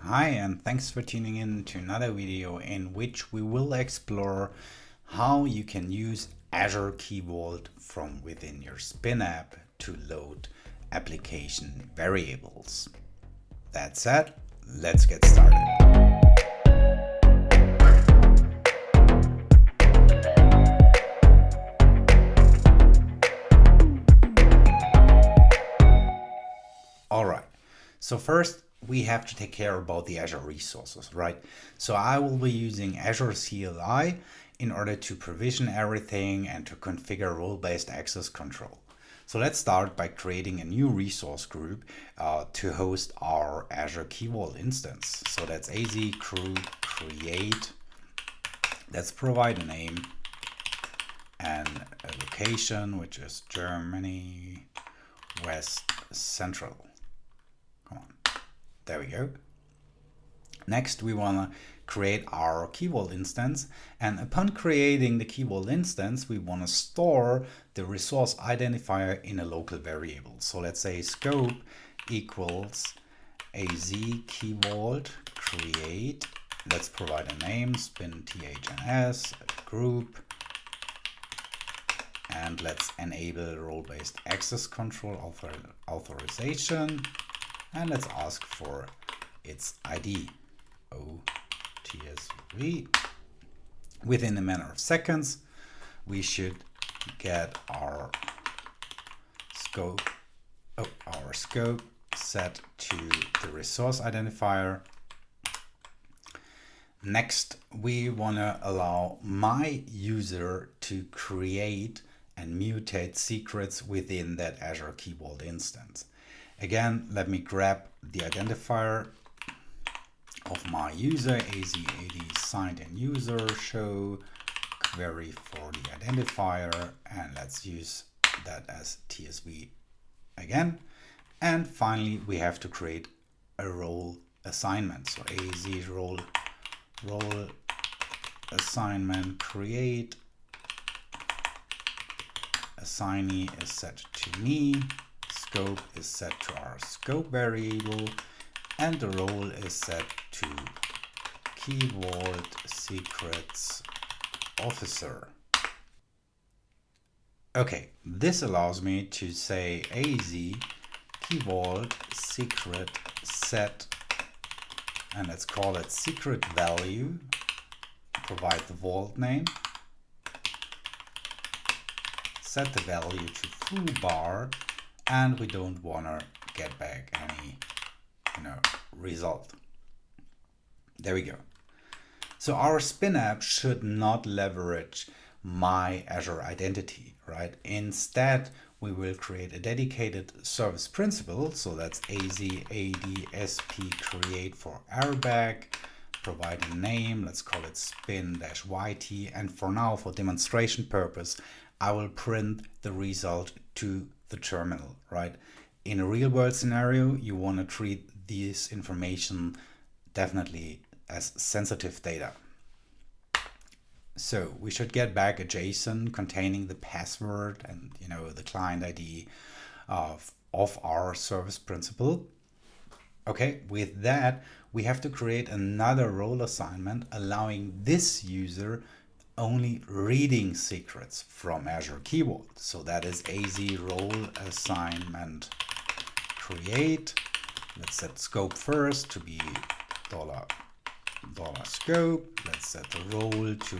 Hi, and thanks for tuning in to another video in which we will explore how you can use Azure Key Vault from within your Spin app to load application variables. That said, let's get started. All right, so first we have to take care about the Azure resources, right? So I will be using Azure CLI in order to provision everything and to configure role-based access control. So let's start by creating a new resource group to host our Azure Key Vault instance. So that's AZ crew create. Let's provide a name and a location, which is Germany, West Central. Come on, there we go. Next, we want to create our Key Vault instance, and upon creating the Key Vault instance, we want to store the resource identifier in a local variable. So let's say scope equals AZ Key Vault create. Let's provide a name, spin THNS, a group, and let's enable role-based access control authorization, and let's ask for its ID. OTSV. Within a matter of seconds, we should get our scope set to the resource identifier. Next, we want to allow my user to create and mutate secrets within that Azure Key Vault instance. Again, let me grab the identifier of my user, AZ80 signed in user, show query for the identifier, and let's use that as TSV again. And finally, we have to create a role assignment. So AZ role assignment create, assignee is set to me, scope is set to our scope variable, and the role is set to Key Vault Secrets Officer. Okay, this allows me to say AZ Key Vault Secret set, and let's call it secret value, provide the vault name, set the value to full bar, and we don't want to get back any result. There we go. So our Spin app should not leverage my Azure identity, right? Instead, we will create a dedicated service principal. So that's AZ-AD-SP create for airbag, provide a name, let's call it spin-yt. And for now, for demonstration purpose, I will print the result to the terminal, right? In a real world scenario, you want to treat this information definitely as sensitive data. So we should get back a JSON containing the password and the client ID of our service principal. Okay, with that, we have to create another role assignment allowing this user only reading secrets from Azure Key Vault. So that is AZ role assignment create. Let's set scope first to be $, $scope. Let's set the role to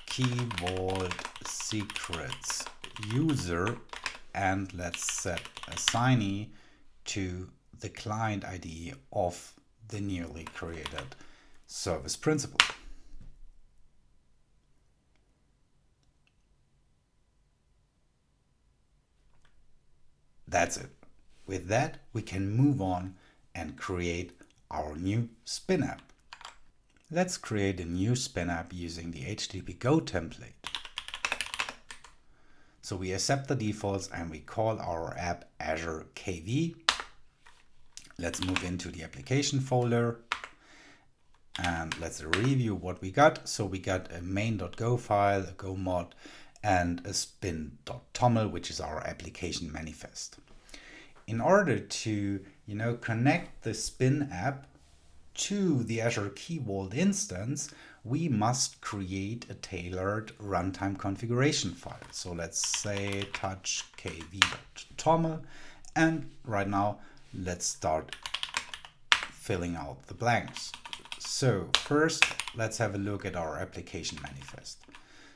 Key Vault Secrets user, and let's set assignee to the client ID of the newly created service principal. That's it. With that, we can move on and create our new Spin app. Let's create a new Spin app using the HTTP Go template. So we accept the defaults and we call our app Azure KV. Let's move into the application folder and let's review what we got. So we got a main.go file, a Go mod, and a spin.toml, which is our application manifest. In order to connect the Spin app to the Azure Key Vault instance, we must create a tailored runtime configuration file. So let's say touch kv.toml, and right now let's start filling out the blanks. So first, let's have a look at our application manifest.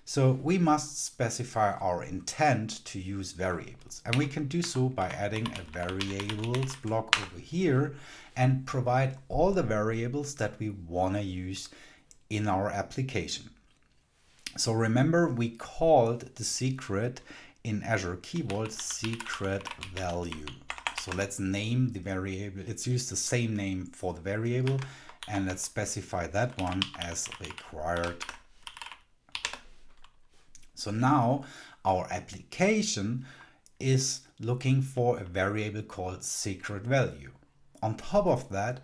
So we must specify our intent to use variables, and we can do so by adding a variables block over here and provide all the variables that we want to use in our application. So remember, we called the secret in Azure Key Vault secret value. So let's name the variable. Let's use the same name for the variable, and let's specify that one as required. So now our application is looking for a variable called secret value. On top of that,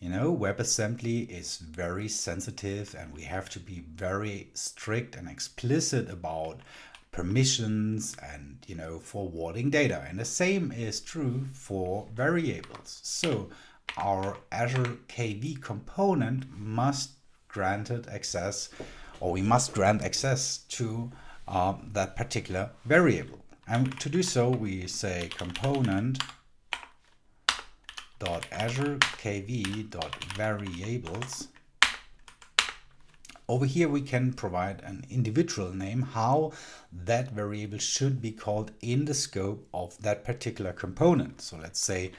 WebAssembly is very sensitive, and we have to be very strict and explicit about permissions and, forwarding data. And the same is true for variables. So our Azure KV component must grant access, or we must grant access to that particular variable. And to do so, we say component .azure-kv.variables. Over here we can provide an individual name how that variable should be called in the scope of that particular component. So let's say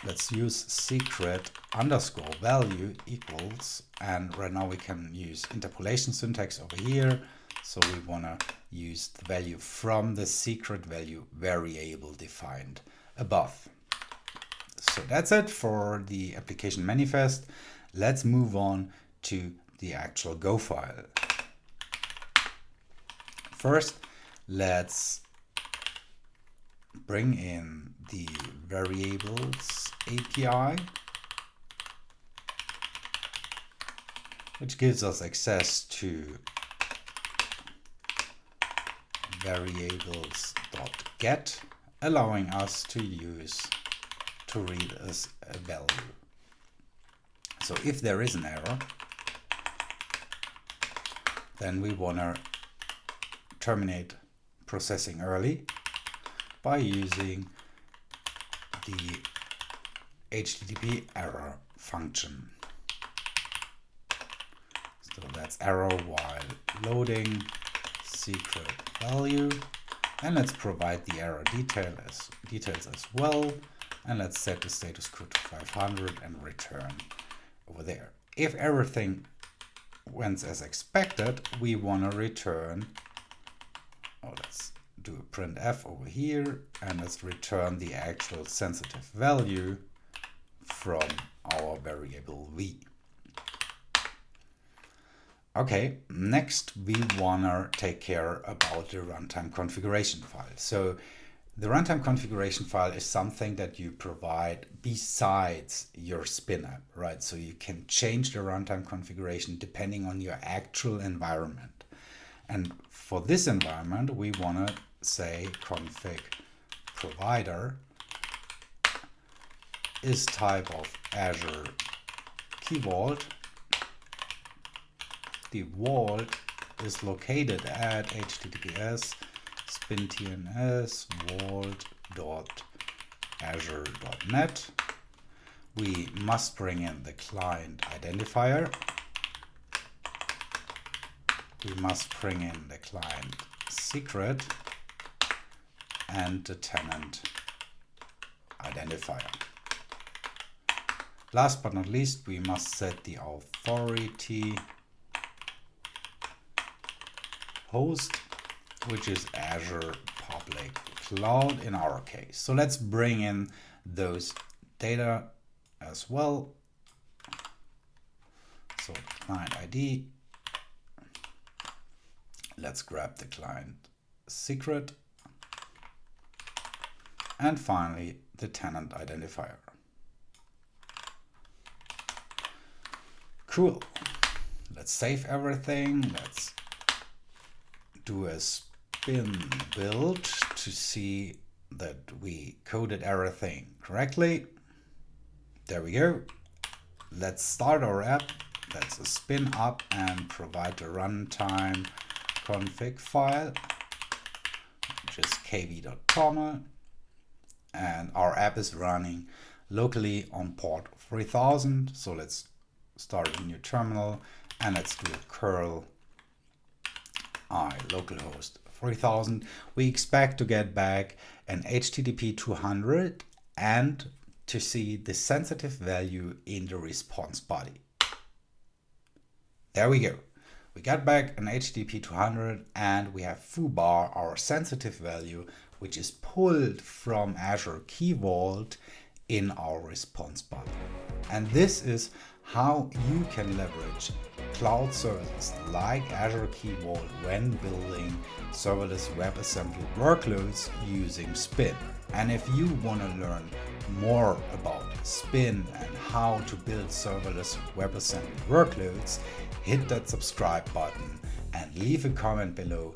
let's use secret underscore value equals, and right now we can use interpolation syntax over here. So we want to use the value from the secret value variable defined above. So that's it for the application manifest. Let's move on to the actual Go file. First, let's bring in the variables API, which gives us access to variables.get, allowing us to read as a value. So if there is an error, then we want to terminate processing early by using the HTTP error function. So that's error while loading secret value, and let's provide the error details as well, and let's set the status code to 500 and return over there. If everything went as expected, we want to return, let's do a printf over here, and let's return the actual sensitive value from our variable v. Okay, next we want to take care about the runtime configuration file. So the runtime configuration file is something that you provide besides your spin app, right? So you can change the runtime configuration depending on your actual environment. And for this environment, we want to say config provider is type of Azure Key Vault. The vault is located at https://spintns vault.azure.net. We must bring in the client identifier. We must bring in the client secret and the tenant identifier. Last but not least, we must set the authority host, which is Azure Public Cloud in our case. So let's bring in those data as well. So client ID, let's grab the client secret, and finally the tenant identifier. Cool. Let's save everything. Let's do a spin build to see that we coded everything correctly. There we go. let's start our app. Let's spin up and provide the runtime config file, which is kv.toml, and our app is running locally on port 3000. So let's start a new terminal and let's do curl I localhost 3000. We expect to get back an HTTP 200 and to see the sensitive value in the response body. There we go. We got back an HTTP 200 and we have foobar, our sensitive value, which is pulled from Azure Key Vault in our response body. And this is how you can leverage cloud services like Azure Key Vault when building serverless WebAssembly workloads using Spin. And if you want to learn more about Spin and how to build serverless WebAssembly workloads, hit that subscribe button and leave a comment below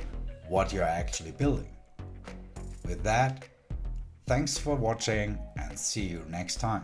what you're actually building. With that, thanks for watching and see you next time.